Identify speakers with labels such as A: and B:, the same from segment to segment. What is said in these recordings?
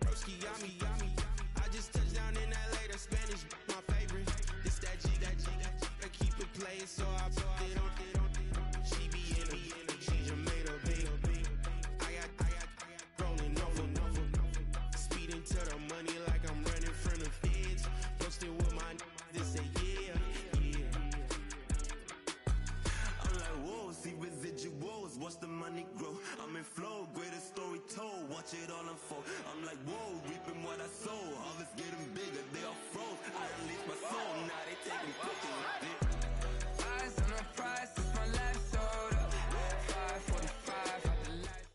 A: Broski got me. I just touched down in LA, the Spanish, my favorite. This that G, I keep it playing, so I put it on. She be in it, she just made a big. I got rolling over. Speeding to the money like I'm running from the feds. Posted with my this say yeah.
B: I'm like, whoa, see residuals, watch the money grow. I'm in flow, greatest story told, watch it all unfold. I'm like, whoa, reaping what I sow. Harvest getting bigger, they all froze. I release my soul, now they taking pictures of it.
C: Eyes on the prize, it's my life sold up. 545 out the life.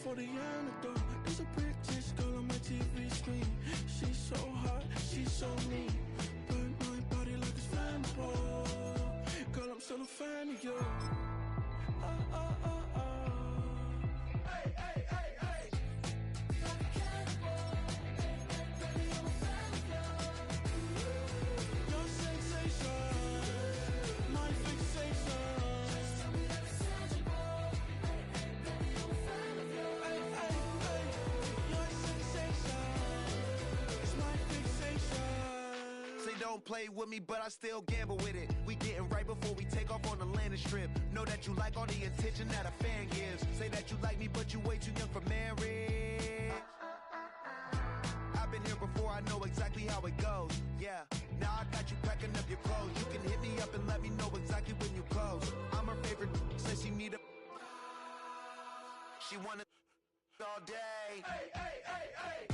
D: For the antidote, there's a British girl on my TV screen. She's so hot, she's so mean. Burn my body like it's flammable. Girl, I'm still a fan of you. Hey, hey, hey, hey. Like a cannibal. Baby, I'm a fan of you. Your sensation, my fixation. Just tell me that it's tangible. Baby, I'm a fan of you.
E: Don't play with me, but I still gamble with it. We getting right before we take off on the landing strip. Know that you like all the attention that a fan gives. Say that you like me, but you way too young for marriage. I've been here before, I know exactly how it goes. Yeah, now I got you packing up your clothes. You can hit me up and let me know exactly when you close. I'm her favorite, says she need a. She wanna all day.
D: Hey, hey, hey, hey.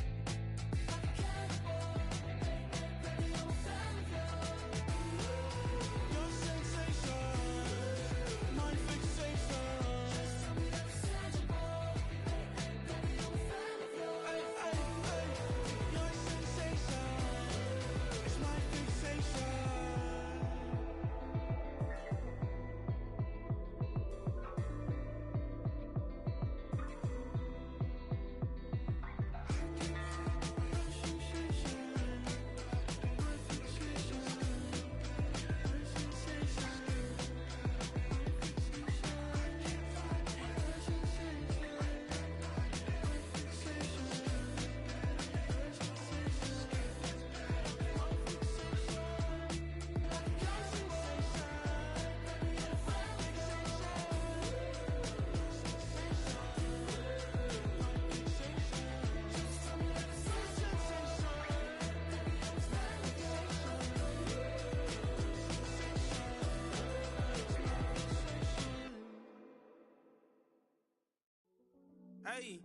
A: Hey,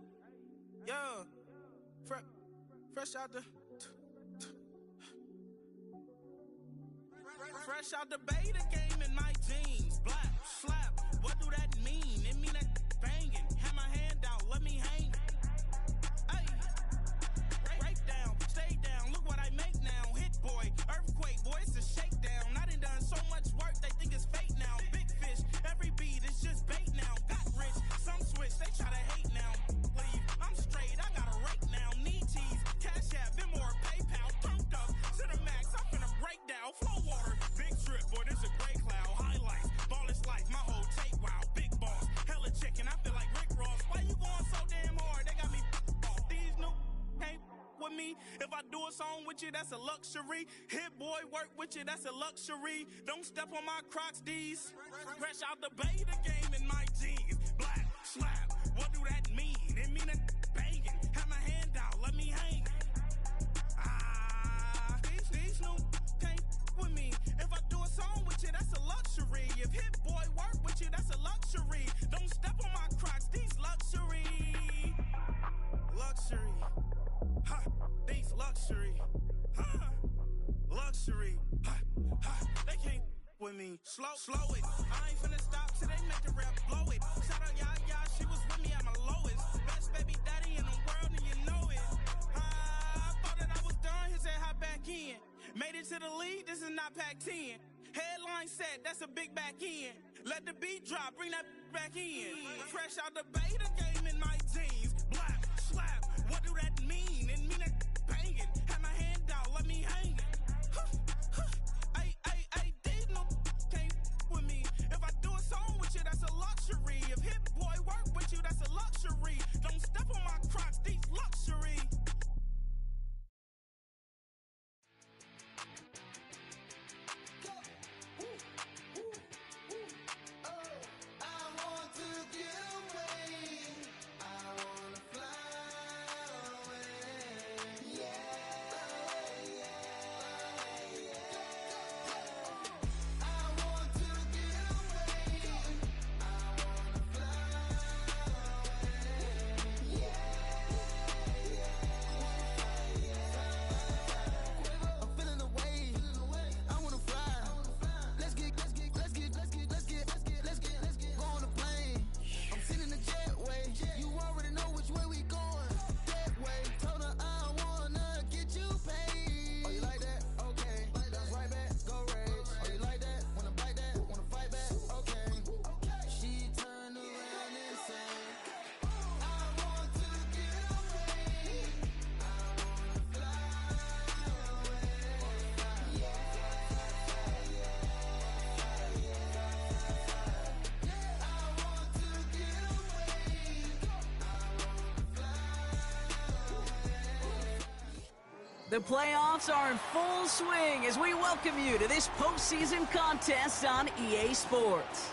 A: yo, fresh out the beta game in my jeans. Black slap, what do that mean? It mean that banging. Have my hand out, let me hang.
D: a song with you, that's a luxury. Hit boy, work with you, that's a luxury. Don't step on my Crocs, D's. Fresh out the beta game in my jeans. Black, slap, what do that mean? It mean a banging. Have my hand out, let me hang. These new can't with me. If I do a song with you, that's a luxury. If hit boy work with you, that's a luxury. Don't step on my Crocs, these luxury. Luxury. Ha, these luxury. Ha, luxury. Ha, ha, they can't with me. Slow it. I ain't finna stop till they make the rap blow it. Shout out Yaya, she was with me at my lowest. Best baby daddy in the world and you know it. I thought that I was done, he said hop back in. Made it to the lead, this is not Pac-10. Headline set, that's a big back end. Let the beat drop, bring that back in. Fresh out the beta game in my jeans. Black, slap, what do that mean? It mean a banging. Have my hand out, let me hang. Ay, these no can't with me. If I do a song with you, that's a luxury. If hit boy work with you, that's a luxury. Don't step on my Crocs, these luxury.
F: The playoffs are in full swing as we welcome you to this postseason contest on EA Sports.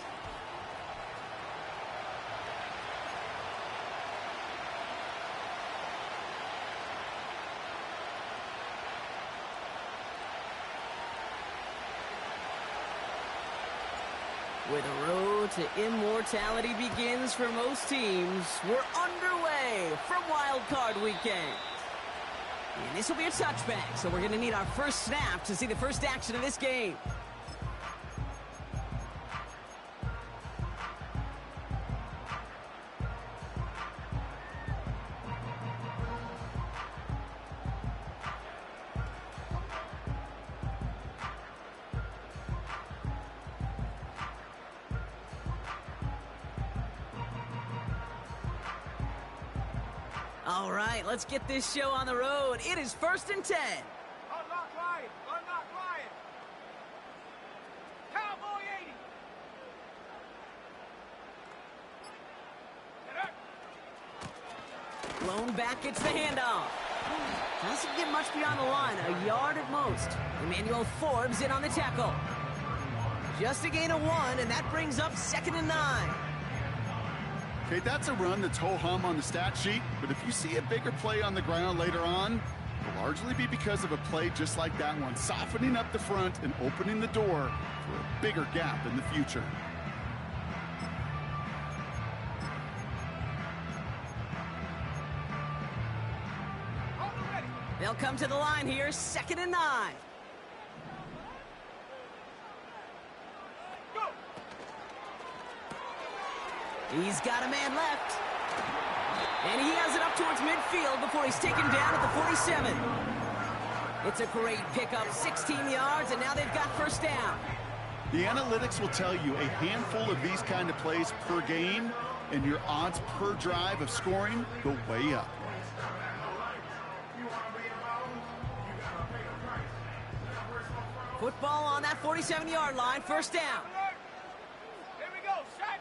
F: Where the road to immortality begins for most teams, we're underway from Wild Card Weekend. And this will be a touchback, so we're going to need our first snap to see the first action of this game. All right, let's get this show on the road. It is 1st and 10.
G: Unlock Ryan! Unlock Ryan! Cowboy 80!
F: Blown back gets the handoff. Doesn't get much beyond the line, a yard at most. Emmanuel Forbes in on the tackle. Just a gain of 1, and that brings up 2nd and 9.
H: Okay, that's a run that's ho-hum on the stat sheet, but if you see a bigger play on the ground later on, it'll largely be because of a play just like that one, softening up the front and opening the door for a bigger gap in the future.
F: They'll come to the line here, 2nd and 9. He's got a man left. And he has it up towards midfield before he's taken down at the 47. It's a great pickup, 16 yards, and now they've got first down.
H: The analytics will tell you a handful of these kind of plays per game, and your odds per drive of scoring go way up.
F: Football on that 47-yard line, first down.
G: Here we go, set!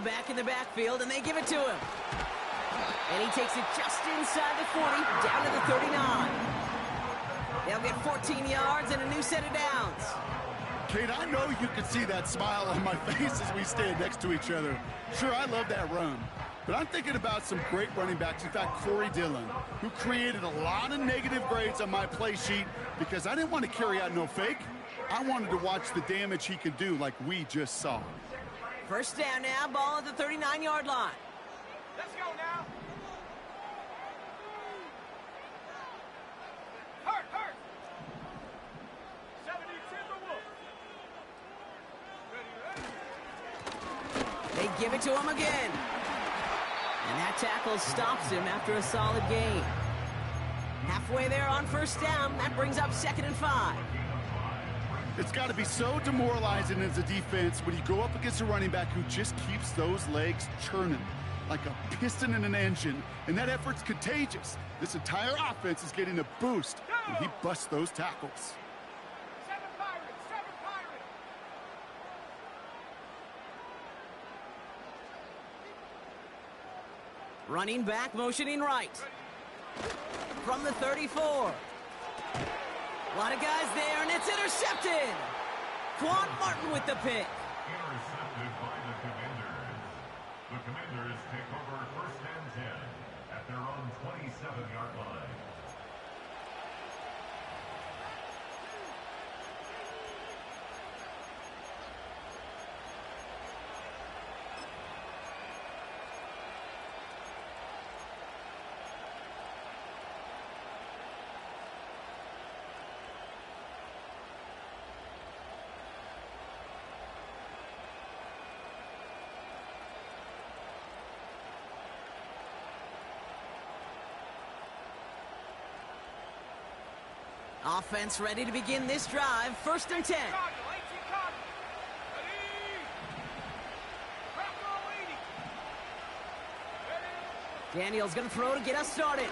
F: back in the backfield, and they give it to him. And he takes it just inside the 40, down to the 39. They'll get 14 yards and a new set of downs.
H: Kate, I know you can see that smile on my face as we stand next to each other. Sure, I love that run. But I'm thinking about some great running backs. In fact, Corey Dillon, who created a lot of negative grades on my play sheet because I didn't want to carry out no fake. I wanted to watch the damage he could do like we just saw.
F: First down now, ball at the 39-yard line.
G: Let's go now. Hurt. 70 Timberwolves. Ready.
F: They give it to him again. And that tackle stops him after a solid gain. Halfway there on first down, that brings up 2nd and 5.
H: It's got to be so demoralizing as a defense when you go up against a running back who just keeps those legs churning like a piston in an engine, and that effort's contagious. This entire offense is getting a boost when he busts those tackles.
G: 7 Pirates.
F: Running back, motioning right. From the 34. A lot of guys there, and it's intercepted. Quan Martin with the pick.
I: Intercepted by the Commanders. The Commanders take over 1st and 10 at their own 27-yard line.
F: Offense ready to begin this drive. 1st and 10.
G: Chicago. Ready. Bravo 80.
F: Daniel's going to throw to get us started.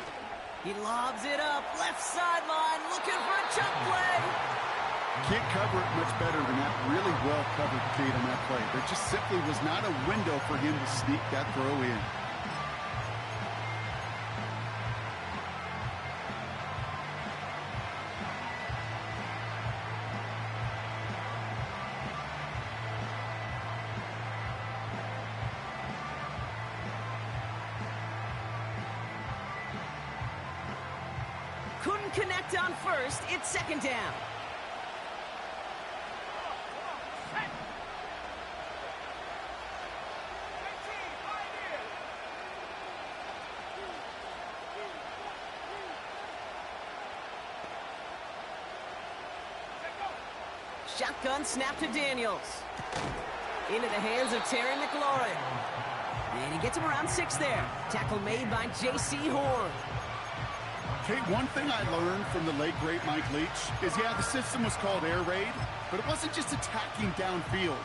F: He lobs it up. Left sideline, looking for a jump play.
H: Can't cover it much better than that. Really well covered, Kate, on that play. There just simply was not a window for him to sneak that throw in.
F: Couldn't connect on first. It's 2nd down. Shotgun snap to Daniels. Into the hands of Terry McLaurin. And he gets him around 6 there. Tackle made by J.C. Horn.
H: Kate, one thing I learned from the late, great Mike Leach is, yeah, the system was called air raid, but it wasn't just attacking downfield.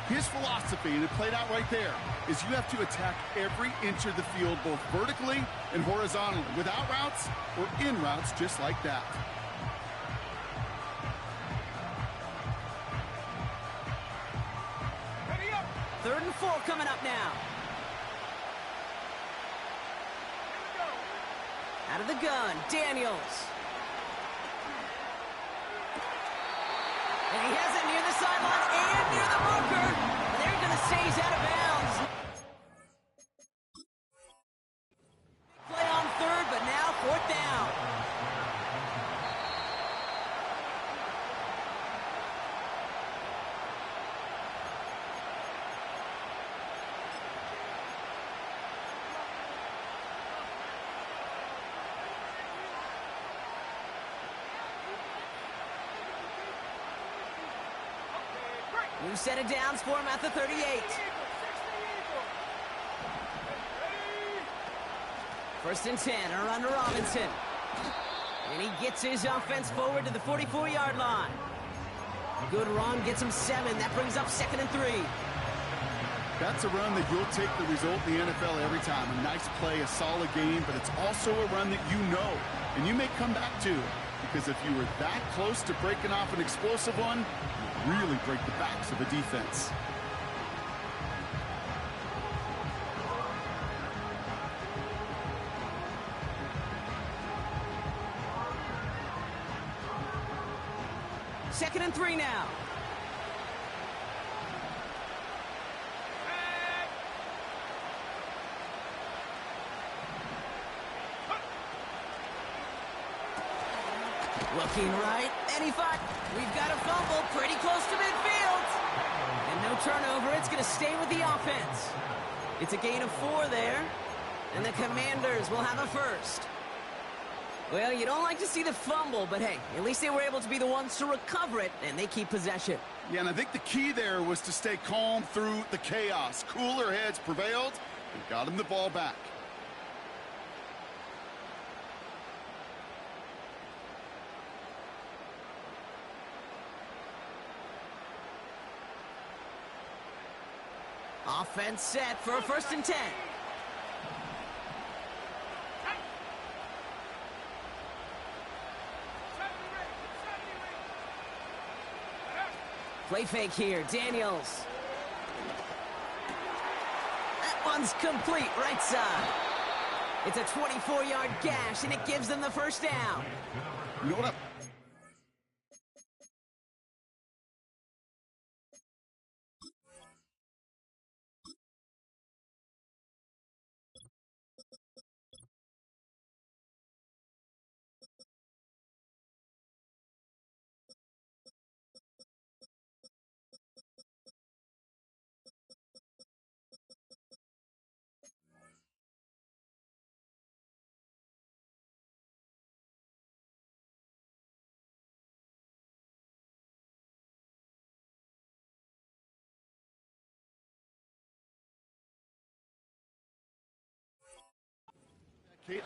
H: His philosophy, and it played out right there, is you have to attack every inch of the field, both vertically and horizontally, without routes or in routes just like that.
G: Ready up.
F: 3rd and 4 coming up now. Out of the gun, Daniels. And he has it near the sideline and near the bunker. They're going to say he's out of bounds. Play on 3rd, but now 4th down. New set of downs for him at the 38. 1st and 10, around to Robinson. And he gets his offense forward to the 44-yard line. Good run, gets him 7. That brings up 2nd and 3.
H: That's a run that you'll take the result in the NFL every time. A nice play, a solid game, but it's also a run that you know, and you may come back to. Because if you were that close to breaking off an explosive one, you'd really break the backs of a defense.
F: 2nd and 3 now. Looking right, and he fought. We've got a fumble pretty close to midfield. And no turnover, it's going to stay with the offense. It's a gain of 4 there, and the Commanders will have a first. Well, you don't like to see the fumble, but hey, at least they were able to be the ones to recover it, and they keep possession.
H: Yeah, and I think the key there was to stay calm through the chaos. Cooler heads prevailed and got him the ball back.
F: Offense set for a 1st and 10. Play fake here, Daniels. That one's complete, right side. It's a 24-yard gash, and it gives them the first down.
H: You know what?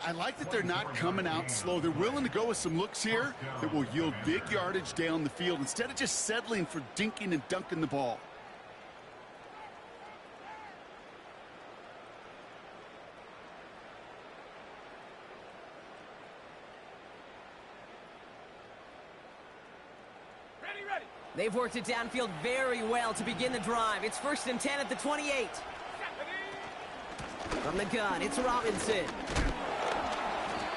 H: I like that they're not coming out slow. They're willing to go with some looks here that will yield big yardage down the field instead of just settling for dinking and dunking the ball.
G: Ready.
F: They've worked it downfield very well to begin the drive. It's 1st and 10 at the 28. From the gun, it's Robinson.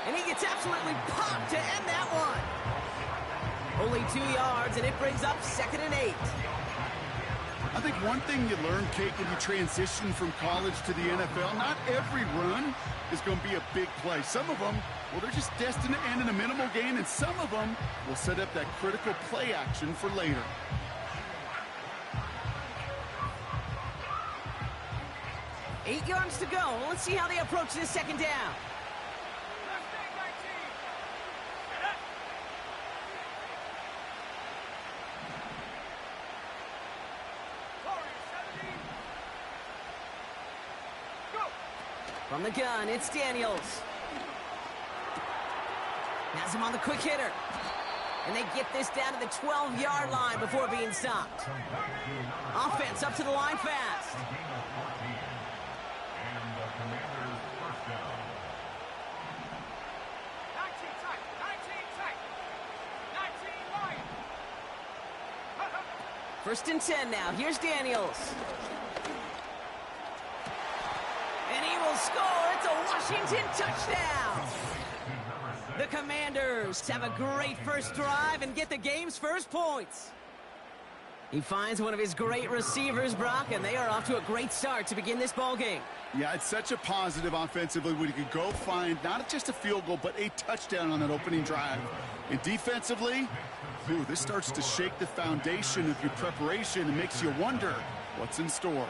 F: And he gets absolutely popped to end that one. Only 2 yards, and it brings up 2nd and 8.
H: I think one thing you learn, Kate, when you transition from college to the NFL, not every run is going to be a big play. Some of them, well, they're just destined to end in a minimal gain, and some of them will set up that critical play action for later.
F: Eight yards to go. Let's see how they approach this 2nd down. From the gun, it's Daniels. Has him on the quick hitter. And they get this down to the 12-yard line before being stopped. Offense up to the line fast. First and 10 now. Here's Daniels. And he will score. It's a Washington touchdown. The Commanders have a great first drive and get the game's first points. He finds one of his great receivers, Brock, and they are off to a great start to begin this ball game.
H: Yeah, it's such a positive offensively when you could go find not just a field goal, but a touchdown on that opening drive. And defensively, ooh, this starts to shake the foundation of your preparation and makes you wonder what's in store.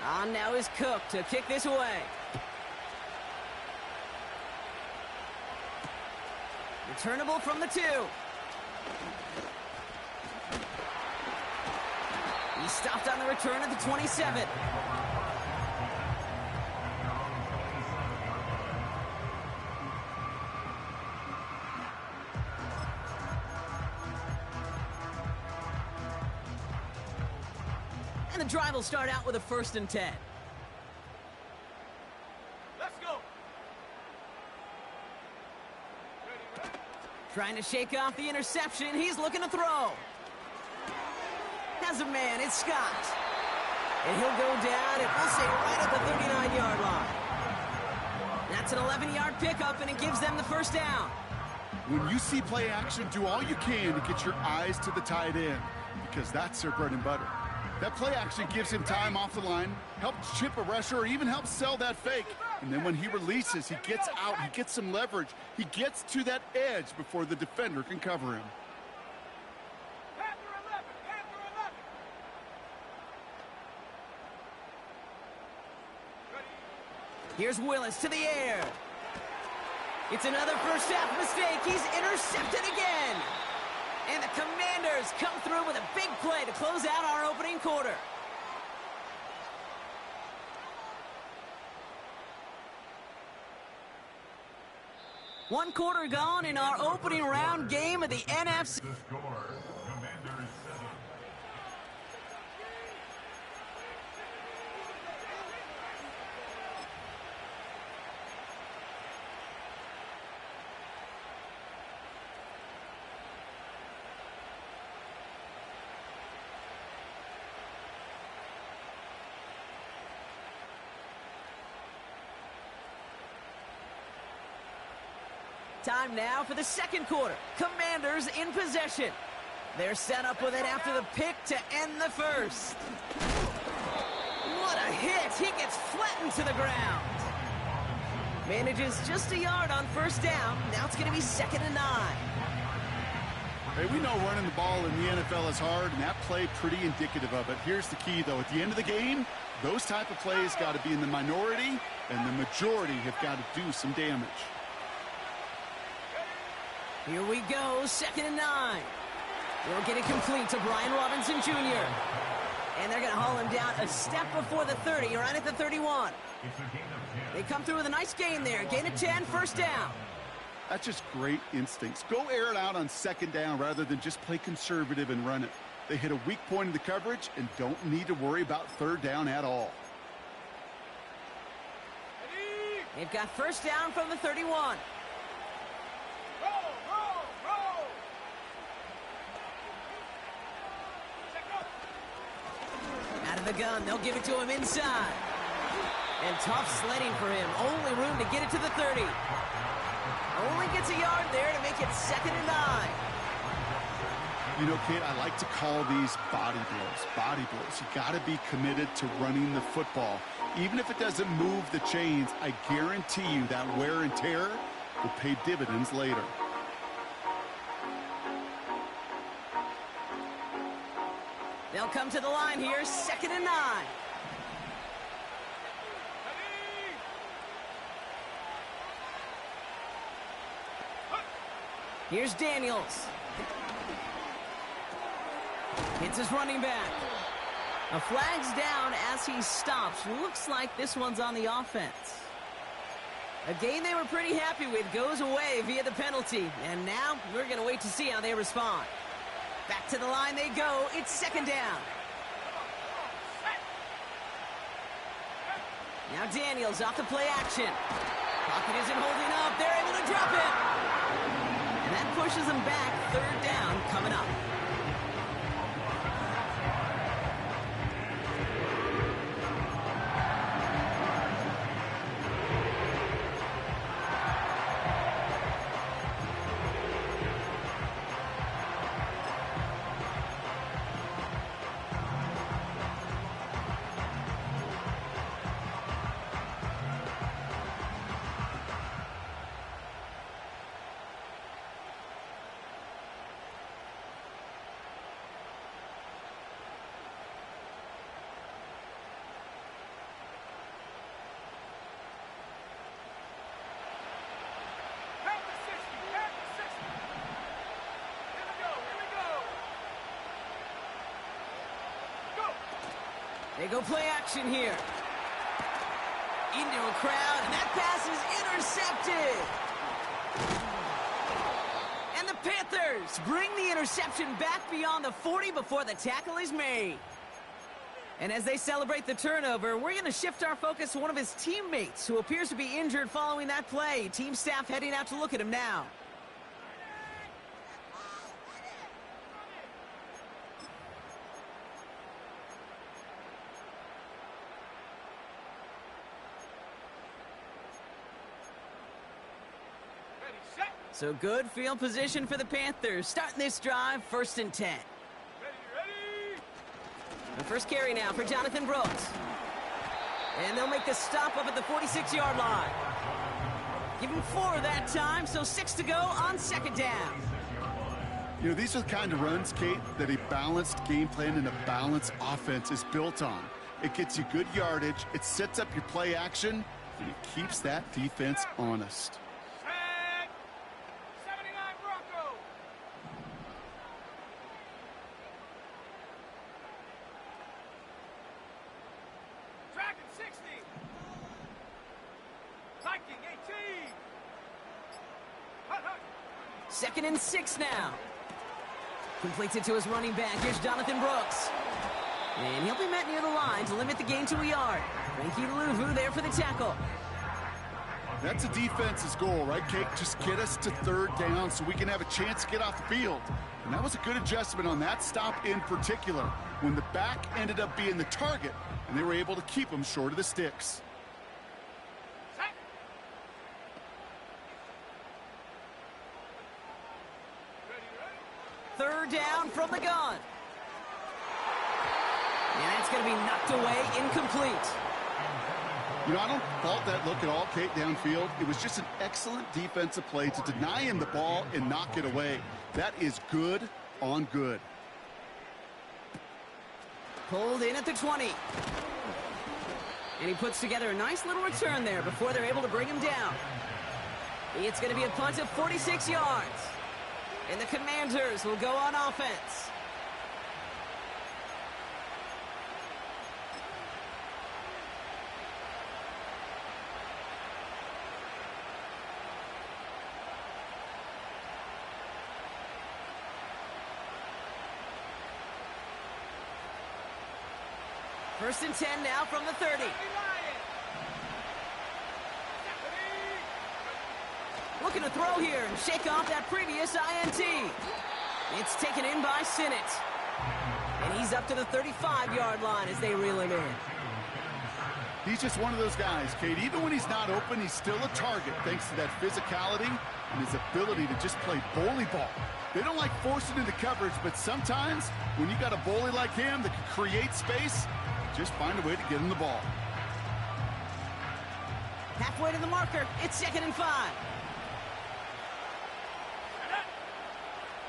F: On now is Cook to kick this away. Returnable from the 2. He stopped on the return at the 27. And the drive will start out with a 1st and 10.
G: Let's go.
F: Trying to shake off the interception. He's looking to throw. Has a man. It's Scott. And he'll go down, and we'll say right at the 39-yard line. That's an 11-yard pickup, and it gives them the first down.
H: When you see play action, do all you can to get your eyes to the tight end, because that's their bread and butter. That play action gives him time off the line, helps chip a rusher, or even helps sell that fake. And then when he releases, he gets out, he gets some leverage. He gets to that edge before the defender can cover him.
G: Panther 11, Panther 11.
F: Here's Willis to the air. It's another first half mistake. He's intercepted again. And the Commanders come through with a big play to close out our opening quarter. One quarter gone in our opening round game of the NFC.
I: The score, Commanders 7.
F: Time now for the second quarter. Commanders in possession. They're set up with it after the pick to end the first. What a hit! He gets flattened to the ground. Manages just a yard on first down. Now it's going to be 2nd and 9.
H: Hey, we know running the ball in the NFL is hard, and that play pretty indicative of it. Here's the key, though. At the end of the game, those type of plays got to be in the minority, and the majority have got to do some damage.
F: Here we go, 2nd and 9. They'll get it complete to Brian Robinson Jr. And they're going to haul him down a step before the 30, right at the 31.
I: It's a gain of 10.
F: They come through with a nice gain there. Gain of 10, first down.
H: That's just great instincts. Go air it out on 2nd down rather than just play conservative and run it. They hit a weak point in the coverage and don't need to worry about 3rd down at all.
F: They've got first down from the 31.
G: Roll, roll, roll. Check up.
F: Out of the gun, they'll give it to him inside. And tough sledding for him. Only room to get it to the 30. Only gets a yard there to make it 2nd and 9.
H: You know, Kate, I like to call these body blows. Body blows. You got to be committed to running the football. Even if it doesn't move the chains, I guarantee you that wear and tear will pay dividends later.
F: They'll come to the line here, 2nd and 9. Here's Daniels. Hits his running back. A flag's down as he stops. Looks like this one's on the offense. A game they were pretty happy with goes away via the penalty. And now we're going to wait to see how they respond. Back to the line they go. It's 2nd down. Now Daniels off the play action. Pocket isn't holding up. They're able to drop it. And that pushes them back. 3rd down coming up. They go play action here. Into a crowd, and that pass is intercepted. And the Panthers bring the interception back beyond the 40 before the tackle is made. And as they celebrate the turnover, we're going to shift our focus to one of his teammates who appears to be injured following that play. Team staff heading out to look at him now. So good field position for the Panthers. Starting this drive, 1st and 10.
G: Ready!
F: The first carry now for Jonathan Brooks. And they'll make the stop up at the 46-yard line. Give him 4 that time, so 6 to go on 2nd down.
H: You know, these are the kind of runs, Kate, that a balanced game plan and a balanced offense is built on. It gets you good yardage, it sets up your play action, and it keeps that defense honest.
G: Set! 79 Bronco! Dragon 60! Viking 18! Hut, hut!
F: 2nd and 6 now. Completes it to his running back. Here's Jonathan Brooks. And he'll be met near the line to limit the gain to a yard. Frankie Louvu there for the tackle.
H: That's a defense's goal, right, Kate? Just get us to 3rd down so we can have a chance to get off the field. And that was a good adjustment on that stop in particular, when the back ended up being the target, and they were able to keep him short of the sticks.
G: Set! Ready, ready!
F: 3rd down from the gun. And that's going to be knocked away, incomplete.
H: You know, I don't fault that look at all, Kate, downfield. It was just an excellent defensive play to deny him the ball and knock it away. That is good on good.
F: Pulled in at the 20. And he puts together a nice little return there before they're able to bring him down. It's going to be a punt of 46 yards. And the Commanders will go on offense. First and 10 now from the 30. Looking to throw here and shake off that previous INT. It's taken in by Sinnott. And he's up to the 35-yard line as they reel him in.
H: He's just one of those guys, Kate. Even when he's not open, he's still a target thanks to that physicality and his ability to just play bully ball. They don't like forcing into coverage, but sometimes when you got a bully like him that can create space, just find a way to get him the ball.
F: Halfway to the marker, it's 2nd and 5.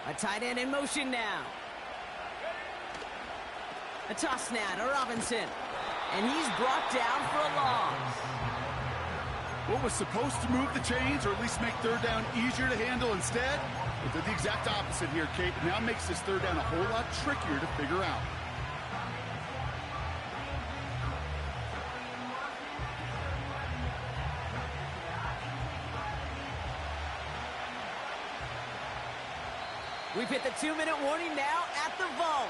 F: A tight end in motion now. A toss now to Robinson. And he's brought down for a loss.
H: What was supposed to move the chains or at least make 3rd down easier to handle instead? But they're the exact opposite here, Kate. It now makes this 3rd down a whole lot trickier to figure out.
F: We've hit the 2-minute warning now at the vault.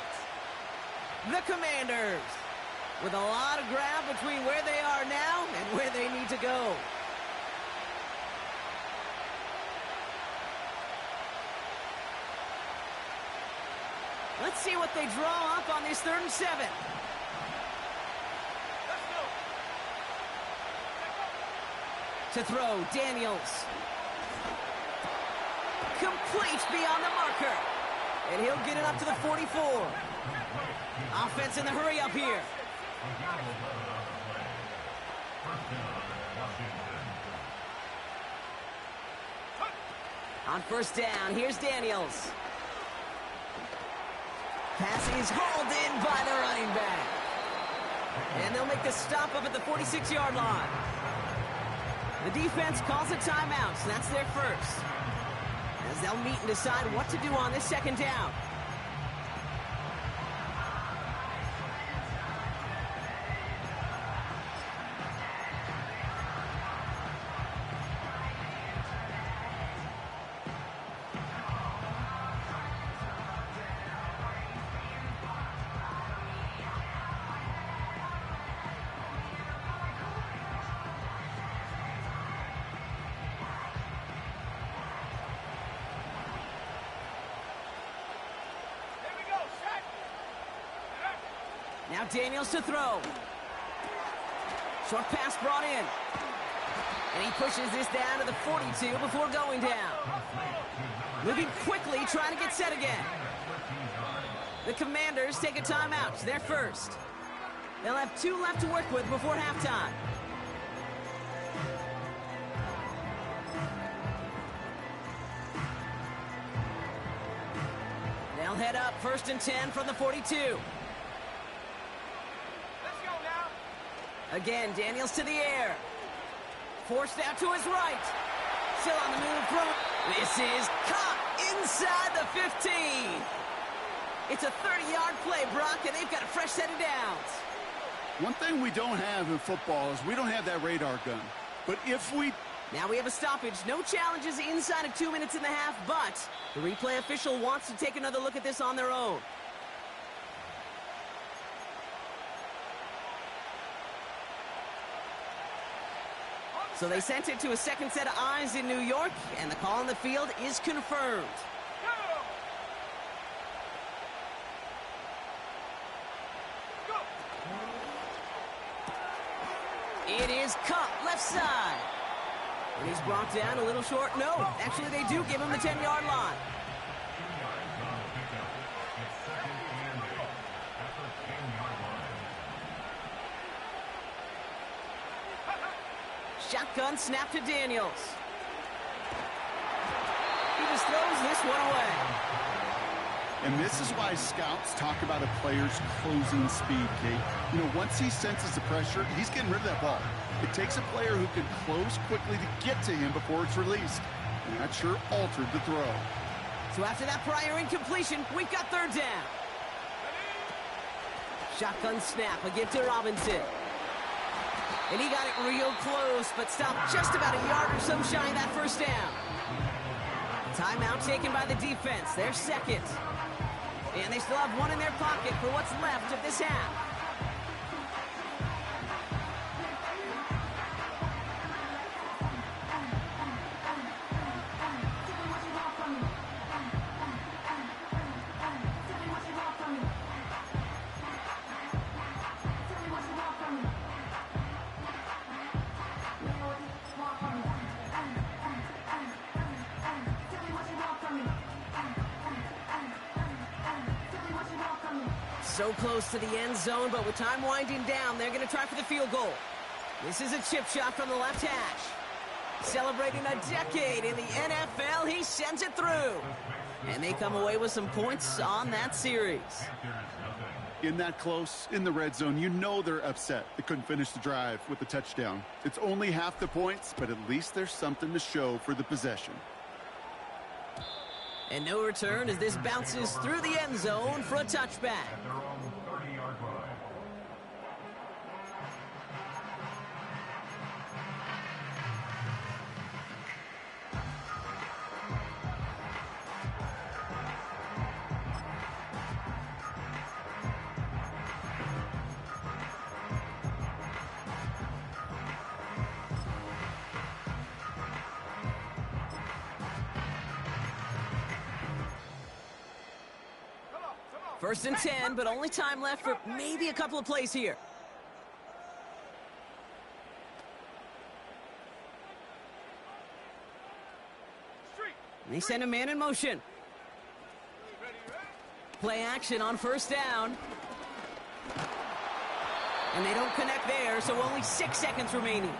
F: The Commanders with a lot of ground between where they are now and where they need to go. Let's see what they draw up on this 3rd and 7.
G: Let's go!
F: To throw, Daniels. Complete beyond the marker. And he'll get it up to the 44. Offense in the hurry up here. On 1st down, here's Daniels. Pass is hauled in by the running back. And they'll make the stop up at the 46-yard line. The defense calls a timeout, so that's their first. As they'll meet and decide what to do on this 2nd down. Now Daniels to throw. Short pass brought in. And he pushes this down to the 42 before going down. Moving quickly, trying to get set again. The Commanders take a timeout. It's their first. They'll have 2 left to work with before halftime. They'll head up 1st and 10 from the 42.
G: Let's go now.
F: Again, Daniels to the air. Forced out to his right. Still on the move, throw. This is caught inside the 15. It's a 30-yard play, Brock, and they've got a fresh set of downs.
H: One thing we don't have in football is we don't have that radar gun. But if we...
F: Now we have a stoppage. No challenges inside of 2 minutes and a half, but the replay official wants to take another look at this on their own. So they sent it to a second set of eyes in New York, and the call on the field is confirmed. It is cut left side. And he's brought down a little short. No, actually they do give him the 10-yard line. Shotgun snap to Daniels. He just throws this one away.
H: And this is why scouts talk about a player's closing speed, Kate. You know, once he senses the pressure, he's getting rid of that ball. It takes a player who can close quickly to get to him before it's released. And that sure altered the throw.
F: So after that prior incompletion, we've got 3rd down. Shotgun snap, a give to Robinson. And he got it real close, but stopped just about a yard or so shy of that 1st down. Timeout taken by the defense, their 2nd. And they still have 1 in their pocket for what's left of this half. So close to the end zone, but with time winding down, they're going to try for the field goal. This is a chip shot from the left hash. Celebrating a decade in the NFL, he sends it through. And they come away with some points on that series.
H: In that close, in the red zone, you know they're upset. They couldn't finish the drive with the touchdown. It's only half the points, but at least there's something to show for the possession.
F: And no return as this bounces through the end zone for a touchback.
I: At their own 30-yard line.
F: First and 10, but only time left for maybe a couple of plays here. And they send a man in motion. Play action on 1st down. And they don't connect there, so only 6 seconds remaining.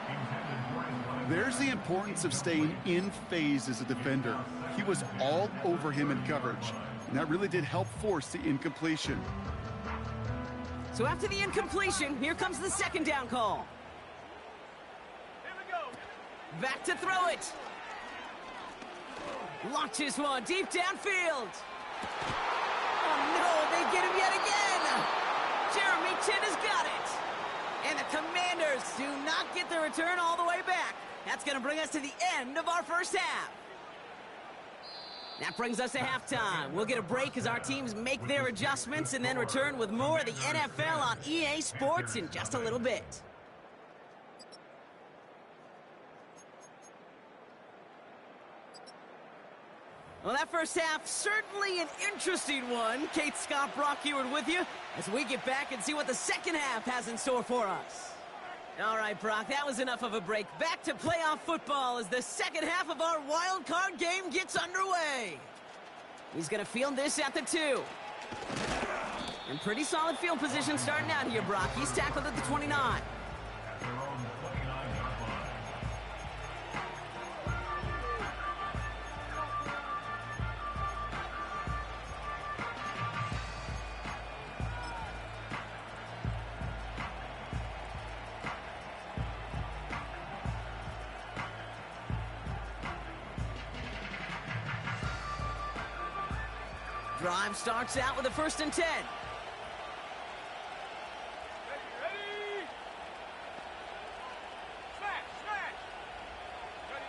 H: There's the importance of staying in phase as a defender. He was all over him in coverage. And that really did help force the incompletion.
F: So after the incompletion, here comes the 2nd down call.
G: Here we go.
F: Back to throw it. Launches one deep downfield. Oh no, they get him yet again. Jeremy Chin has got it. And the Commanders do not get the return all the way back. That's going to bring us to the end of our first half. That brings us to halftime. We'll get a break as our teams make their adjustments and then return with more of the NFL on EA Sports in just a little bit. Well, that first half, certainly an interesting one. Kate, Scott, Brock Heward with you as we get back and see what the second half has in store for us. All right, Brock, that was enough of a break. Back to playoff football as the second half of our wild card game gets underway. He's going to field this at the 2. In pretty solid field position starting out here, Brock. He's tackled at the 29.
I: At their own 29-yard line.
F: Drive starts out with a 1st and 10.
G: Ready? Smash! Ready?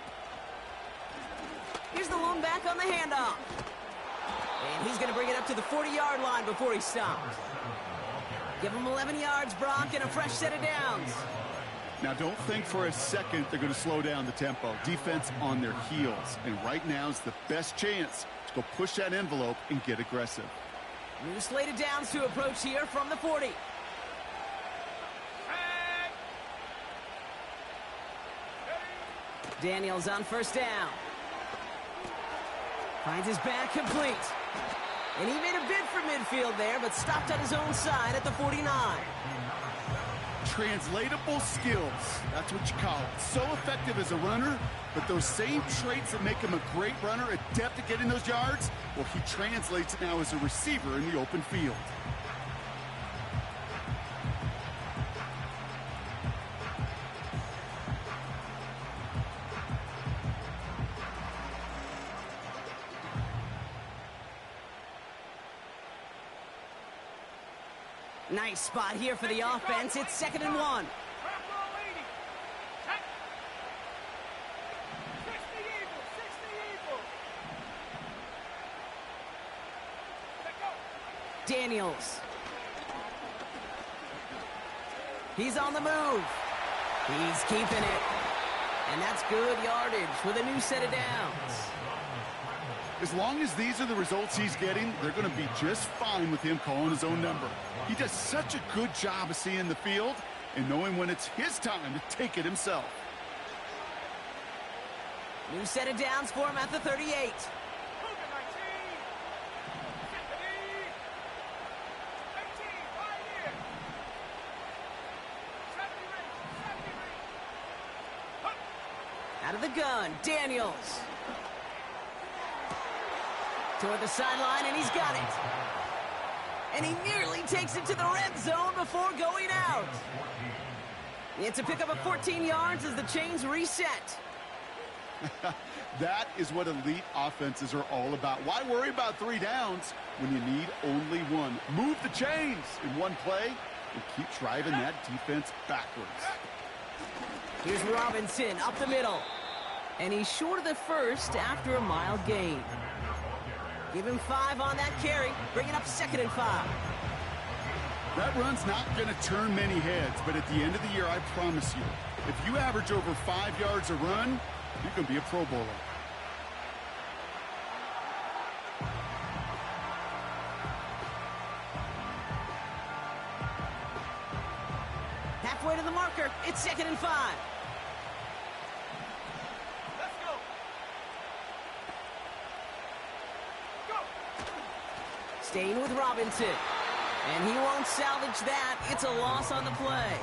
F: Here's the lone back on the handoff. And he's going to bring it up to the 40-yard line before he stops. Give him 11 yards, Brock, and a fresh set of downs.
H: Now, don't think for a second they're going to slow down the tempo. Defense on their heels. And right now is the best chance to go push that envelope and get aggressive.
F: New slate of downs to approach here from the 40.
G: Tag! Ready?
F: Daniels on 1st down. Finds his back complete. And he made a bid for midfield there, but stopped on his own side at the 49.
H: Translatable skills. That's what you call it. So effective as a runner, but those same traits that make him a great runner, adept at getting those yards, well, he translates it now as a receiver in the open field.
F: Nice spot here for the offense. It's 2nd and 1.
G: Trap roll 80. Tag. 60 Eagles. 60 Eagles. Let go.
F: Daniels. He's on the move. He's keeping it. And that's good yardage with a new set of downs.
H: As long as these are the results he's getting, they're going to be just fine with him calling his own number. He does such a good job of seeing the field and knowing when it's his time to take it himself.
F: New set of downs for him at the 38.
G: Cougar 19. Stephanie. 18. Right here. 70 ready.
F: Out of the gun, Daniels. Toward the sideline, and he's got it. And he nearly takes it to the red zone before going out. It's a pickup of 14 yards as the chains reset.
H: That is what elite offenses are all about. Why worry about 3 downs when you need only 1? Move the chains in one play and keep driving that defense backwards.
F: Here's Robinson up the middle. And he's short of the first after a mile gain. Give him 5 on that carry. Bring it up 2nd and 5.
H: That run's not going to turn many heads, but at the end of the year, I promise you, if you average over 5 yards a run, you can be a Pro Bowler.
F: Halfway to the marker. It's 2nd and 5.
G: Let's go. Go.
F: Staying with Robinson. And he won't salvage that. It's a loss on the play.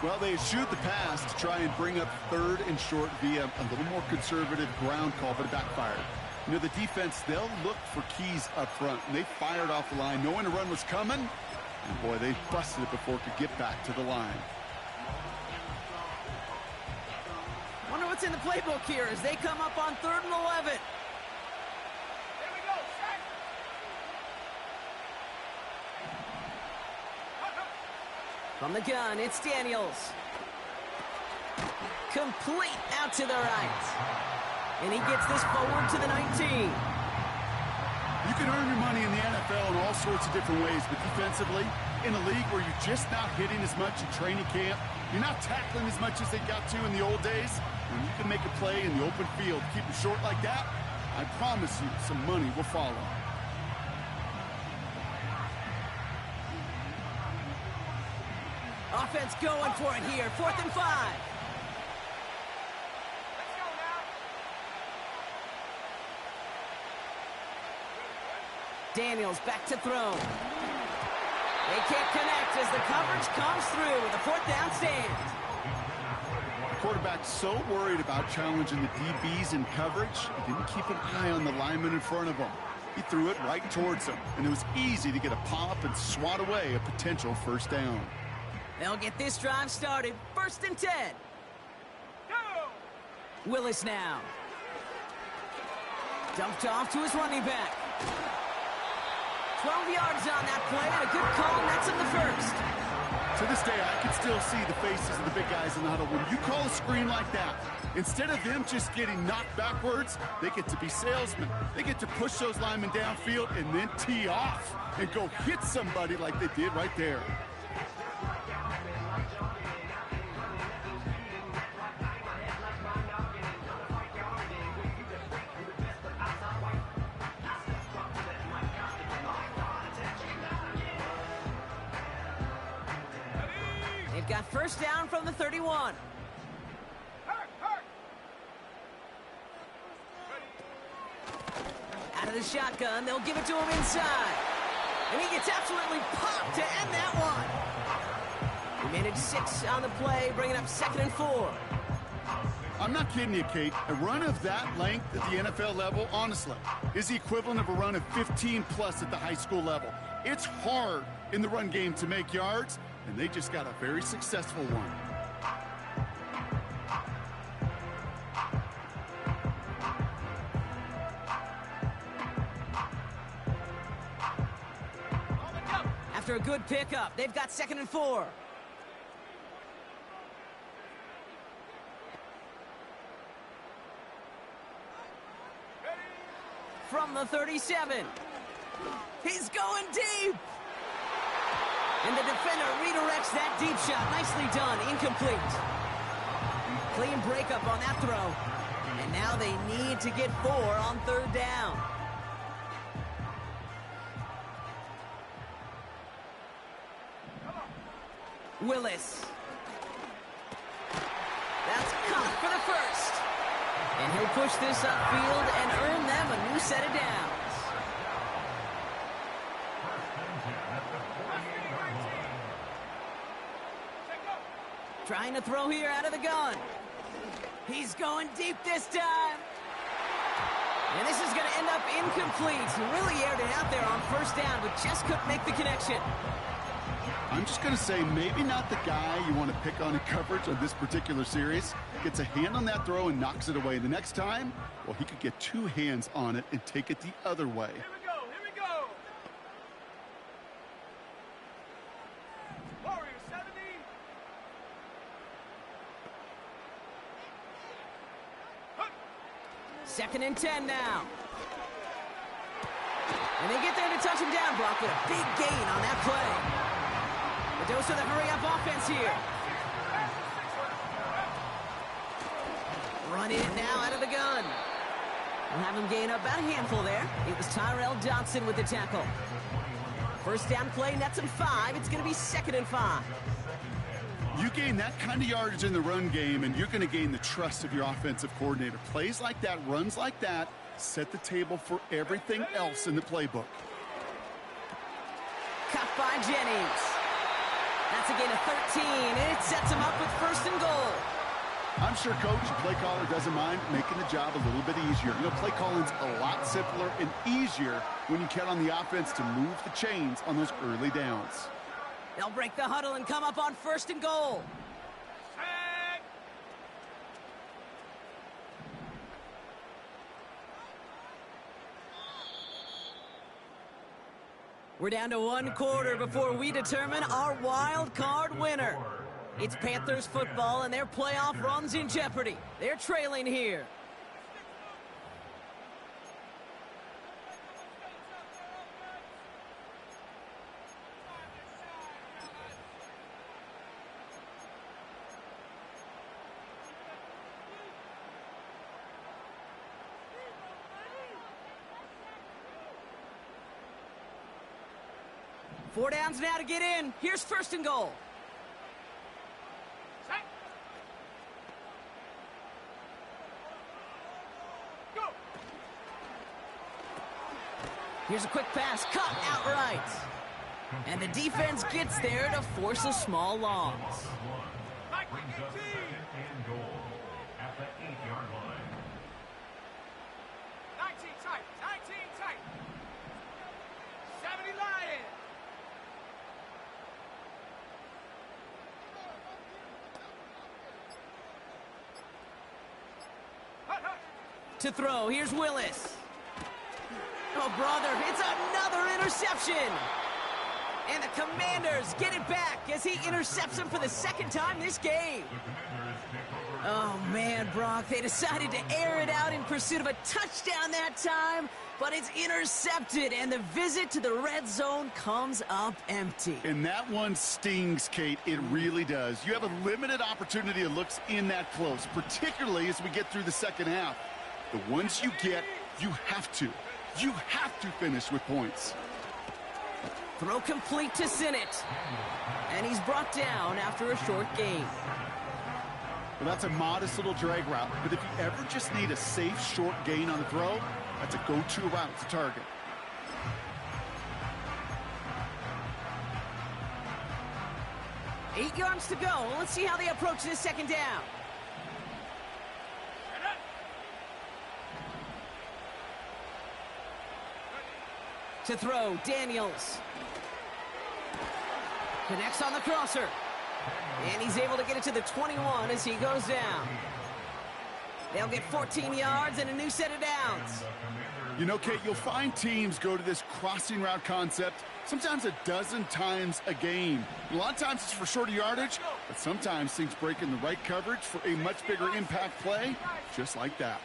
H: Well, they eschewed the pass to try and bring up 3rd and short via a little more conservative ground call, but it backfired. You know, the defense, they'll look for keys up front, and they fired off the line knowing a run was coming. And boy, they busted it before it could get back to the line.
F: Wonder what's in the playbook here as they come up on 3rd and 11.
G: Here we go. Set.
F: From the gun, it's Daniels. Complete out to the right. And he gets this forward to the 19.
H: You can earn your money in the NFL in all sorts of different ways, but defensively, in a league where you're just not hitting as much in training camp, you're not tackling as much as they got to in the old days, when you can make a play in the open field, keep it short like that, I promise you some money will follow.
F: offense going for it here. 4th and 5.
G: Let's go now.
F: Daniels back to throw. They can't connect as the coverage comes through with a 4th down stand.
H: Quarterback so worried about challenging the DBs in coverage, he didn't keep an eye on the lineman in front of him. He threw it right towards him, and it was easy to get a pop and swat away a potential 1st down.
F: They'll get this drive started. 1st and 10.
G: Go!
F: Willis now. Dumped off to his running back. 12 yards on that play, and a good call nets him the 1st.
H: To this day, I can still see the faces of the big guys in the huddle. When you call a screen like that, instead of them just getting knocked backwards, they get to be salesmen. They get to push those linemen downfield and then tee off and go hit somebody like they did right there.
F: They've got 1st down from the 31. Out of the shotgun, they'll give it to him inside. And he gets absolutely popped to end that one. He managed 6 on the play, bringing up 2nd and 4.
H: I'm not kidding you, Kate. A run of that length at the NFL level, honestly, is the equivalent of a run of 15+ at the high school level. It's hard in the run game to make yards, and they just got a very successful one.
F: After a good pickup, they've got 2nd and 4. From the 37. He's going deep. And the defender redirects that deep shot. Nicely done. Incomplete. Clean breakup on that throw. And now they need to get 4 on 3rd down. Willis. That's caught for the 1st. And he'll push this upfield and earn them a new set of downs. Trying to throw here out of the gun. He's going deep this time. And this is going to end up incomplete. He really aired it out there on 1st down, but just couldn't make the connection.
H: I'm just going to say maybe not the guy you want to pick on in coverage on this particular series. Gets a hand on that throw and knocks it away. The next time, well, he could get 2 hands on it and take it the other way.
G: Here we go, here we go. Warrior 70.
F: 2nd and 10 now. And they get there to touch him down. Brock with a big gain on that play. The dose of the hurry-up offense here. Running it now out of the gun. We'll have him gain up about a handful there. It was Tyrell Dodson with the tackle. 1st down play nets him 5. It's going to be 2nd and 5.
H: You gain that kind of yardage in the run game, and you're going to gain the trust of your offensive coordinator. Plays like that, runs like that, set the table for everything else in the playbook.
F: Cut by Jennings. That's a gain of 13, and it sets him up with 1st and goal.
H: I'm sure coach and play caller doesn't mind making the job a little bit easier. You know, play calling's a lot simpler and easier when you count on the offense to move the chains on those early downs.
F: They'll break the huddle and come up on 1st and goal.
G: Set.
F: We're down to 1 quarter before we determine our wild card winner. It's Panthers football, and their playoff run's in jeopardy. They're trailing here. Four downs now to get in. Here's 1st and goal. Here's a quick pass, caught outright. And the defense gets there to force a small loss.
I: Brings up second and goal at the 8-yard line.
G: 19 tight, 19 tight. 70 Lions.
F: To throw, here's Willis. Oh, brother, it's another interception. And the Commanders get it back as he intercepts him for the second time this game. Oh, man, Brock, they decided to air it out in pursuit of a touchdown that time, but it's intercepted, and the visit to the red zone comes up empty.
H: And that one stings, Kate. It really does. You have a limited opportunity of looks in that close, particularly as we get through the second half. The ones you get, you have to finish with points.
F: Throw complete to Sinnott. And he's brought down after a short gain.
H: Well, that's a modest little drag route, but if you ever just need a safe short gain on the throw, that's a go-to route to target.
F: Eight yards to go. Let's see how they approach this second down. To throw, Daniels. Connects on the crosser. And he's able to get it to the 21 as he goes down. They'll get 14 yards and a new set of downs.
H: You know, Kate, you'll find teams go to this crossing route concept sometimes a dozen times a game. A lot of times it's for shorter yardage, but sometimes things break in the right coverage for a much bigger impact play, just like that.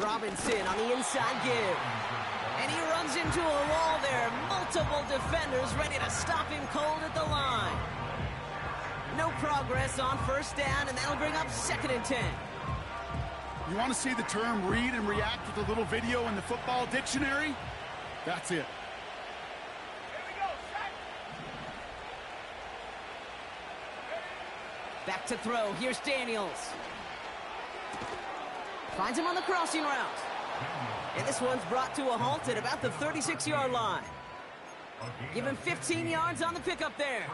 F: Robinson on the inside give. And he runs into a wall there. Multiple defenders ready to stop him cold at the line. No progress on first down, and that'll bring up 2nd and 10.
H: You want to see the term read and react with a little video in the football dictionary? That's it.
G: Here we go, set.
F: Back to throw. Here's Daniels. Finds him on the crossing route. And this one's brought to a halt at about the 36-yard line. Give him 15 yards on the pickup there.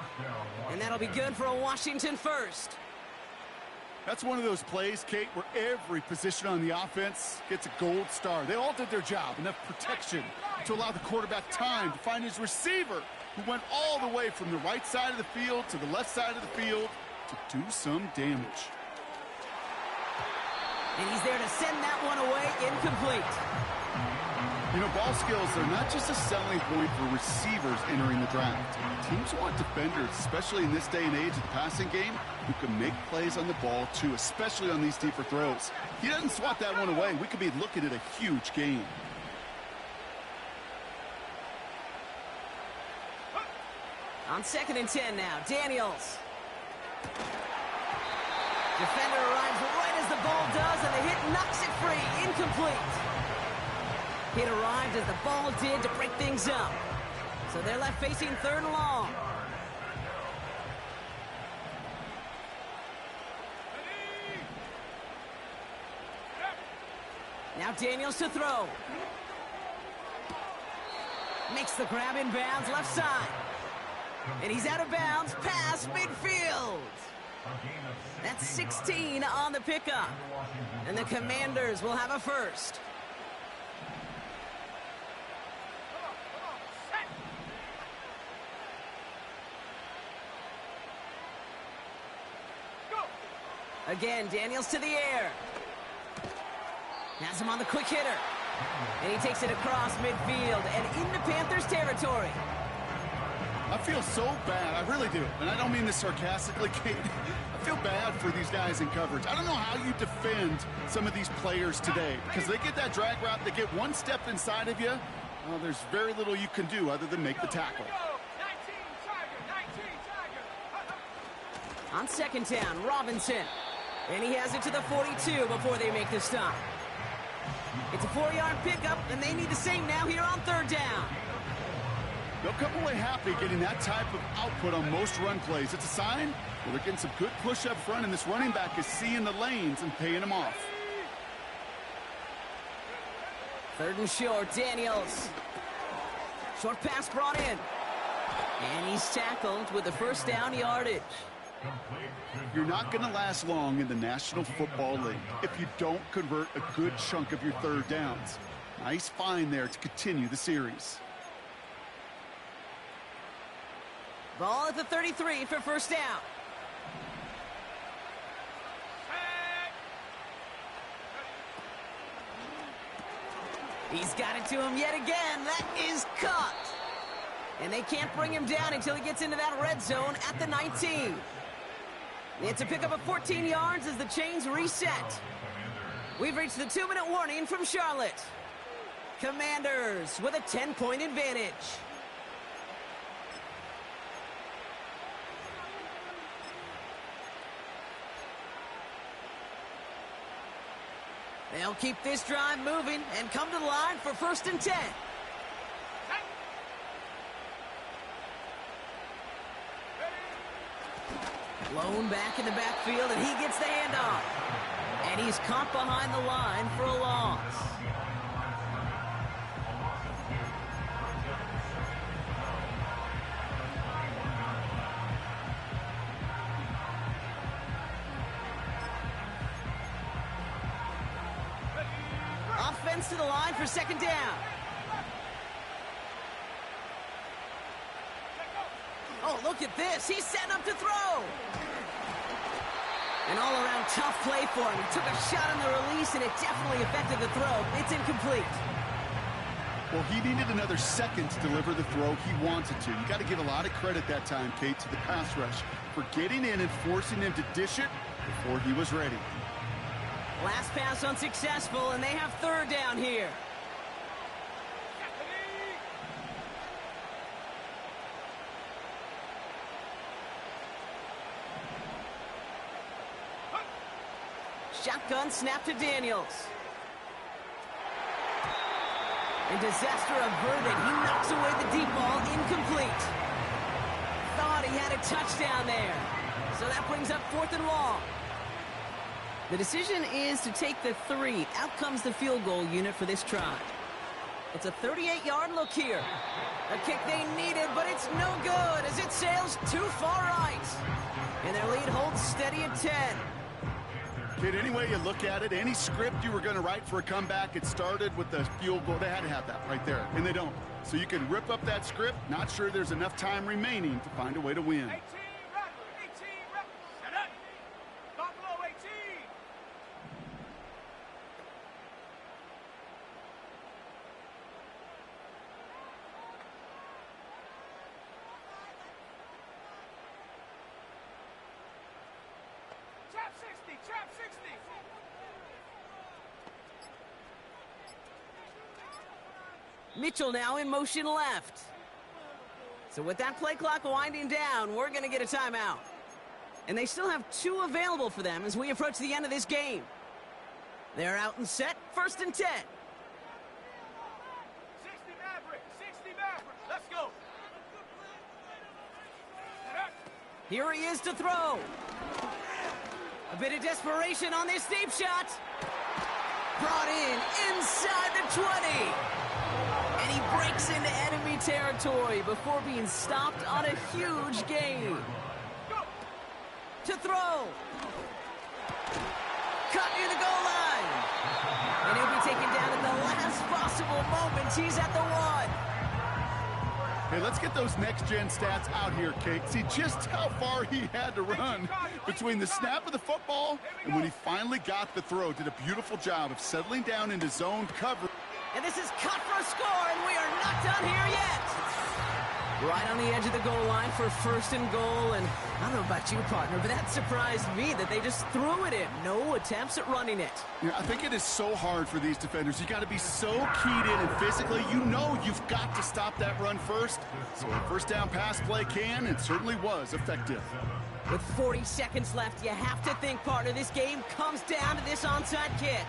F: And that'll be good for a Washington first.
H: That's one of those plays, Kate, where every position on the offense gets a gold star. They all did their job. Enough protection to allow the quarterback time to find his receiver, who went all the way from the right side of the field to the left side of the field to do some damage.
F: And he's there to send that one away incomplete.
H: You know, ball skills are not just a selling point for receivers entering the draft. Teams want defenders, especially in this day and age of the passing game, who can make plays on the ball too, especially on these deeper throws. He doesn't swat that one away. We could be looking at a huge game.
F: On 2nd and 10 now, Daniels. Defender arrives right as the ball does, and the hit knocks it free. Incomplete. Hit arrived as the ball did to break things up. So they're left facing 3rd and long. Now Daniels to throw. Makes the grab in bounds left side. And he's out of bounds past midfield. That's 16 on the pickup. And the Commanders will have a first. Again, Daniels to the air. Has him on the quick hitter. And he takes it across midfield and into Panthers territory.
H: I feel so bad. I really do. And I don't mean this sarcastically, Kate. I feel bad for these guys in coverage. I don't know how you defend some of these players today, because they get that drag route, they get one step inside of you. Well, there's very little you can do other than make the tackle.
G: 19 Tiger.
F: On 2nd down, Robinson. And he has it to the 42 before they make the stop. It's a 4-yard pickup, and they need the same now here on 3rd down.
H: They'll come away happy getting that type of output on most run plays. It's a sign where they're getting some good push up front, and this running back is seeing the lanes and paying them off.
F: Third and short, Daniels. Short pass brought in. And he's tackled with the first down yardage.
H: You're not going to last long in the National Football League if you don't convert a good chunk of your third downs. Nice find there to continue the series.
F: Ball at the 33 for first down. He's got it to him yet again. That is caught. And they can't bring him down until he gets into that red zone at the 19. It's a pickup of 14 yards as the chains reset. We've reached the 2-minute warning from Charlotte. Commanders with a 10-point advantage. They'll keep this drive moving and come to the line for 1st and 10. Blown back in the backfield, and he gets the handoff. And he's caught behind the line for a loss. Offense to the line for 2nd down. Oh, look at this. He's setting up to throw. An all-around tough play for him. He took a shot on the release, and it definitely affected the throw. It's incomplete.
H: Well, he needed another second to deliver the throw he wanted to. You got to give a lot of credit that time, Kate, to the pass rush for getting in and forcing him to dish it before he was ready.
F: Last pass unsuccessful, and they have 3rd down here. Shotgun snap to Daniels. And disaster averted. He knocks away the deep ball, incomplete. Thought he had a touchdown there. So that brings up 4th and long. The decision is to take the 3. Out comes the field goal unit for this try. It's a 38-yard look here. A kick they needed, but it's no good as it sails too far right. And their lead holds steady at 10.
H: Kid, any way you look at it, any script you were going to write for a comeback, it started with the field goal. They had to have that right there, and they don't. So you can rip up that script. Not sure there's enough time remaining to find a way to win.
G: 18 Rattler. Set up. Buffalo 18. Trap 60. Trap 60.
F: Mitchell now in motion left. So with that play clock winding down, we're going to get a timeout. And they still have 2 available for them as we approach the end of this game. They're out and set, 1st and 10.
G: 60 Maverick. 60 Maverick. Let's go. Set up.
F: Here he is to throw. A bit of desperation on this deep shot. Brought in inside the 20. And he breaks into enemy territory before being stopped on a huge gain. To throw. Cut near the goal line. And he'll be taken down at the last possible moment. He's at the 1.
H: Hey, let's get those next-gen stats out here, Kate. See just how far he had to run between the snap of the football and when he finally got the throw. Did a beautiful job of settling down into zone coverage.
F: And this is cut for a score, and we are not done here yet. Right on the edge of the goal line for 1st and goal, and I don't know about you, partner, but that surprised me that they just threw it in. No attempts at running it.
H: Yeah, I think it is so hard for these defenders. You got to be so keyed in and physically, you know you've got to stop that run first. So a 1st down pass play can and certainly was effective.
F: With 40 seconds left, you have to think, partner, this game comes down to this onside kick.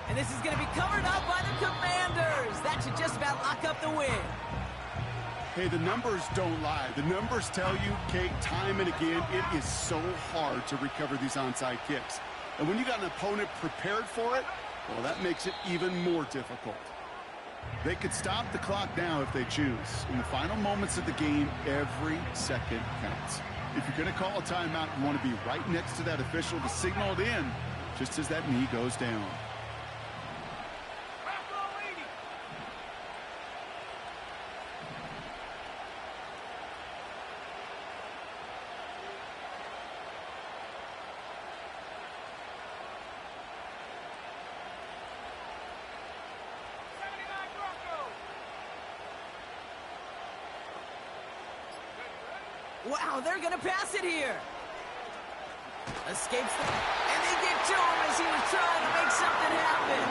F: And this is going to be covered up by the Commanders. That should just about lock up the win.
H: Hey, the numbers don't lie. The numbers tell you, Kate, time and again, it is so hard to recover these onside kicks. And when you got an opponent prepared for it, well, that makes it even more difficult. They could stop the clock now if they choose. In the final moments of the game, every second counts. If you're going to call a timeout, you want to be right next to that official to signal it in, just as that knee goes down.
F: Wow, they're going to pass it here. Escapes them. And they get to him as he was trying to make something happen.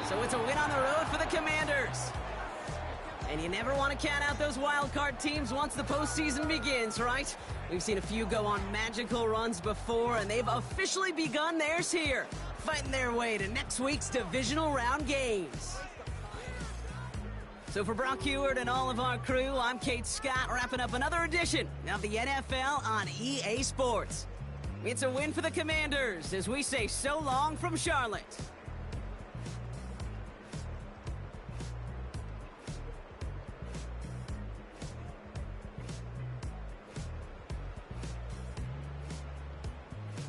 F: So it's a win on the road for the Commanders. And you never want to count out those wild card teams once the postseason begins, right? We've seen a few go on magical runs before, and they've officially begun theirs here, fighting their way to next week's divisional round games. So for Brock Heward and all of our crew, I'm Kate Scott, wrapping up another edition of the NFL on EA Sports. It's a win for the Commanders as we say so long from Charlotte.